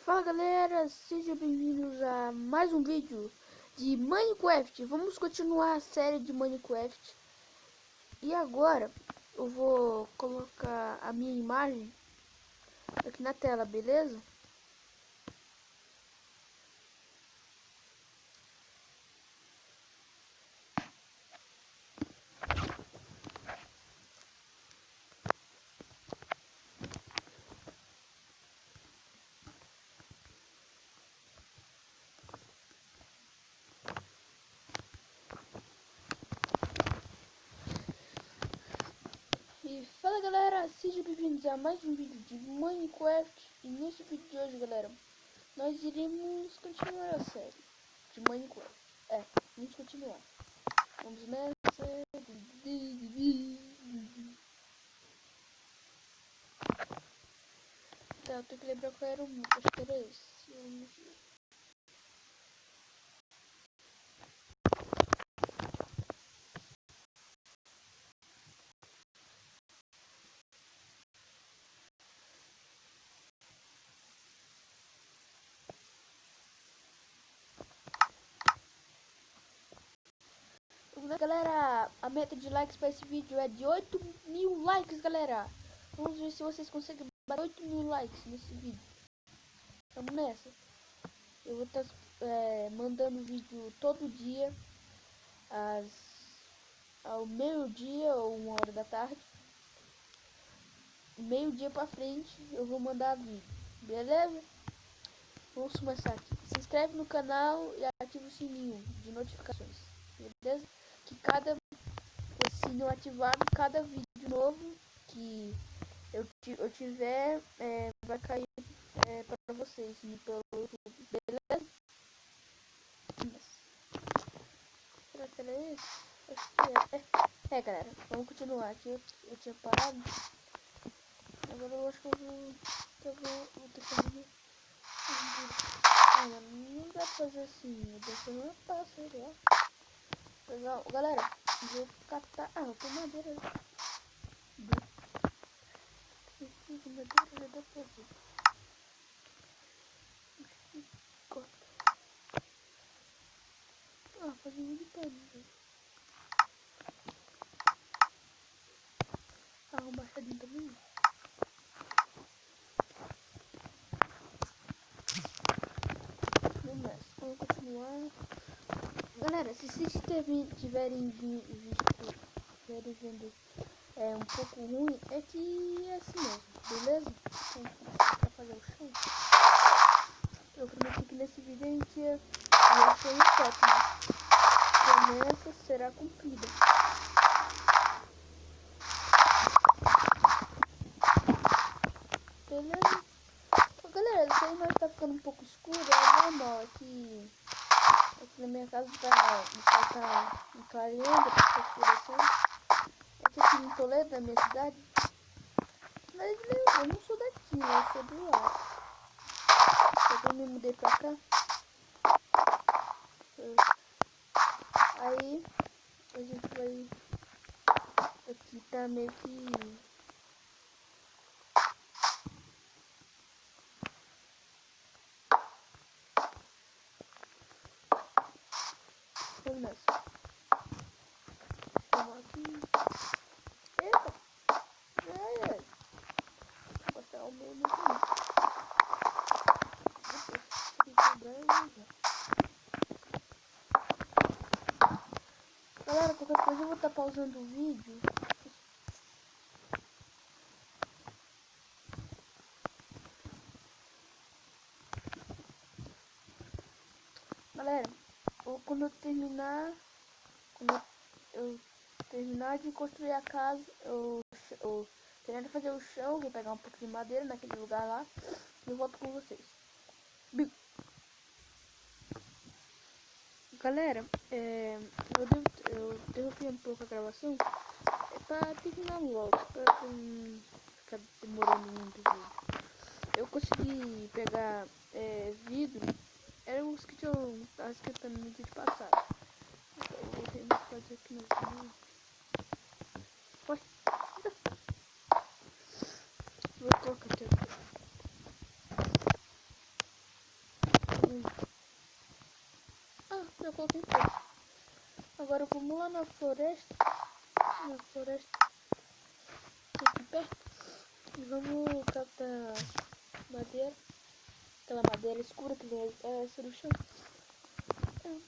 Fala galera, sejam bem-vindos a mais um vídeo de Minecraft. Vamos continuar a série de Minecraft. E agora eu vou colocar a minha imagem aqui na tela, beleza? E fala galera, sejam bem-vindos a mais um vídeo de Minecraft. E nesse vídeo de hoje, galera, nós iremos continuar a série de Minecraft. Vamos continuar. Vamos nessa. Tá, eu tenho que lembrar qual era o mundo, acho que era esse. Galera, a meta de likes para esse vídeo é de 8.000 likes, galera. Vamos ver se vocês conseguem bater 8.000 likes nesse vídeo. Vamos nessa. Eu vou estar mandando vídeo todo dia, ao meio-dia ou 1h da tarde. Meio-dia pra frente eu vou mandar vídeo, beleza? Vamos começar aqui. Se inscreve no canal e ativa o sininho de notificações, beleza? Que cada sininho ativado, cada vídeo novo que eu tiver vai cair para vocês pelo YouTube, beleza? Será que era esse? Acho que é. Galera, vamos continuar aqui. Eu tinha parado. Agora eu acho que eu vou ter que fazer. Não dá pra fazer assim. Eu deixo uma passa aí, ó. Legal, galera. Vou catar. Eu tenho madeira. Madeira já dá pra ver. Fazer um de pano. Um machadinho também. Vamos continuar. Galera, se vocês tiverem vendo um pouco ruim, é que é assim mesmo, beleza? Pra fazer o chão. Eu prometi que nesse vídeo a gente ia ser um top, né? A promessa será cumprida. Beleza? Galera, essa imagem tá ficando um pouco escura, é normal, aqui na minha casa tá clareando, tá escurecendo. Aqui em Toledo, na minha cidade. Mas eu não sou daqui, né? Eu sou do lado. Eu me mudei pra cá. Aí a gente vai. Aqui tá meio que. Vamos nessa. Vamos aqui. Eita! Ai. Vou botar o meu no caminho. Galera, qualquer coisa eu vou estar pausando o vídeo. Galera, quando eu terminar de construir a casa, eu terminar de fazer o chão, vou pegar um pouco de madeira naquele lugar lá e eu volto com vocês. Galera, eu derrubei um pouco a gravação pra terminar logo, pra não ficar demorando muito o vídeo. Eu consegui pegar vidro, era os que eu tava esquentando no vídeo passado. Então eu vou tentar fazer aqui no vídeo. Vou colocar aqui. Agora vamos lá na floresta. Na floresta aqui perto. E vamos captar madeira. Aquela madeira escura que vem essa do chão. Eu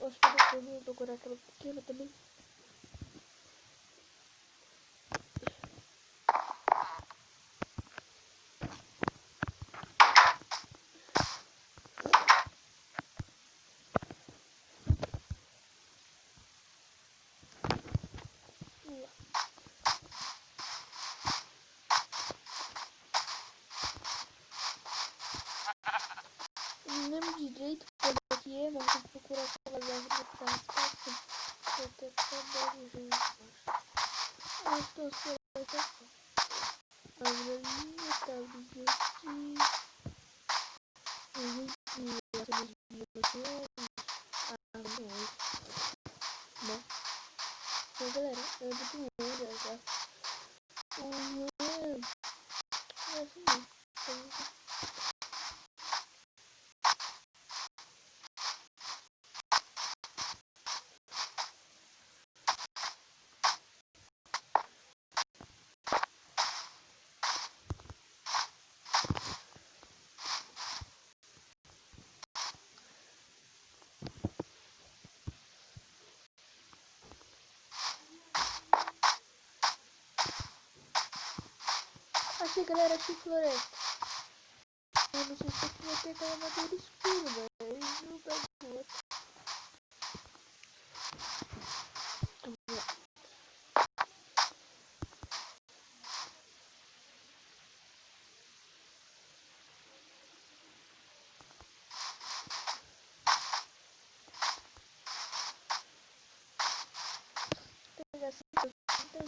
acho que depois vou procurar aquela pequena também. Não lembro direito quando é que é, mas vou procurar aquelas árvores que tá nas passas. Eu até acabei já, eu acho que eu sei essa árvore ali, essa árvore aqui. E essa mesmo aqui, né? Então, galera, eu vou muito longe já. É assim mesmo. Achei, galera, achei floresta. Eu não sei se aqui vai ter aquela madeira escura, mas não pego outra. Vou pegar essa coisa que tem.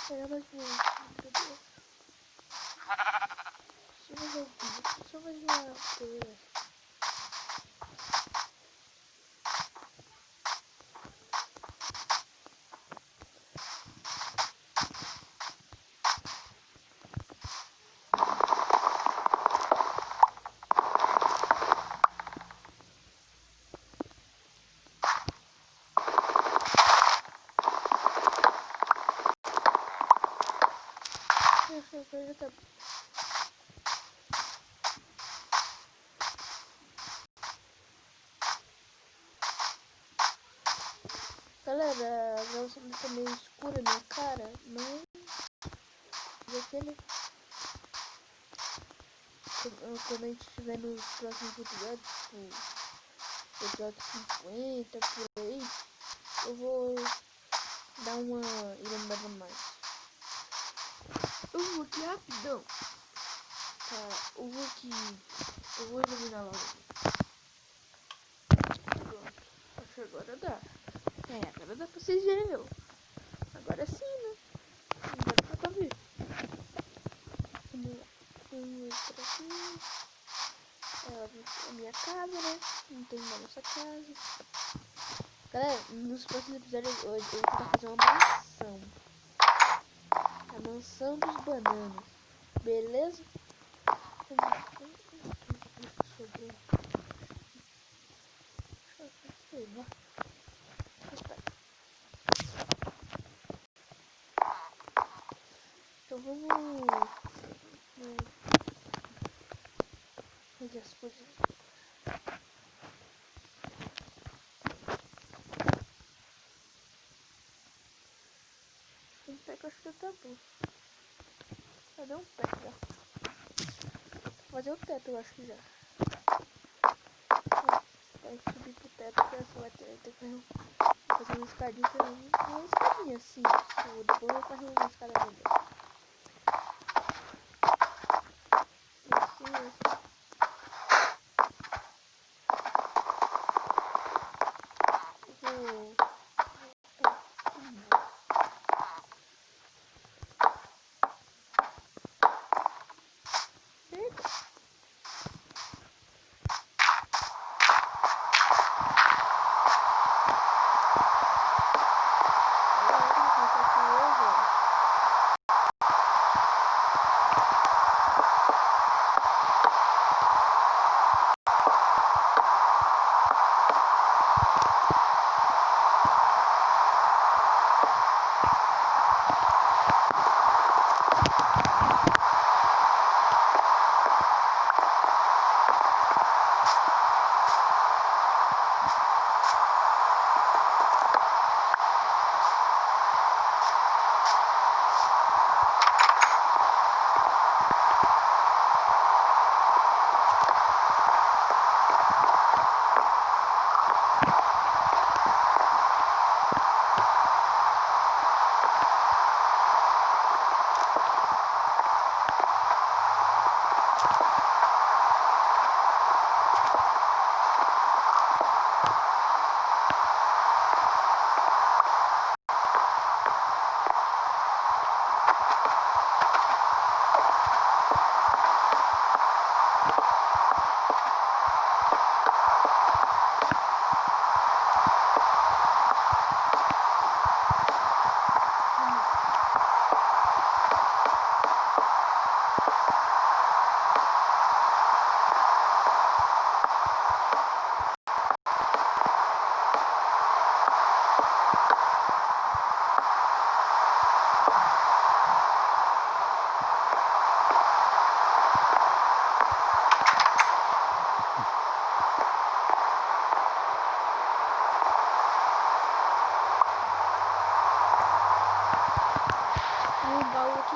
Pegar mais um. Meu Deus. Só mais uma coisa. Essa coisa tá. Galera, a gravação tá meio escura na minha cara, mas vai ser, né? Quando a gente estiver nos próximos episódios, tipo, episódio 50, por aí, eu vou dar uma iluminada mais. Eu vou aqui rapidão. Tá, eu vou aqui. Eu vou iluminar logo. Pronto. Acho que agora dá. Agora dá pra vocês verem, meu. Agora sim, né? Agora dá pra ver. Vamos lá. Vamos por aqui. É a minha casa, né? Não tem na nossa casa. Galera, nos próximos episódios hoje eu vou tentar fazer uma mansão. A mansão dos bananos. Beleza? Sobrou. Sei lá. Então vamos fazer as coisas. Um pé que eu acho que tá bom. Cadê um pé já? Vou fazer o teto, eu acho que já. Vai subir pro teto, porque você vai ter que fazer uma escadinha também. Uma escadinha assim. Depois eu vou fazer uma escada melhor. Assim.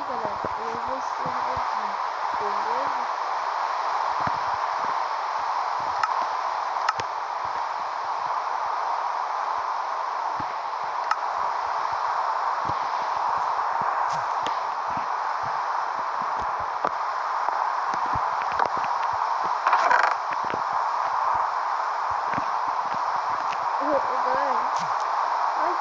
aqui, galera. Eu vou encerrar aqui, beleza? Galera, ai,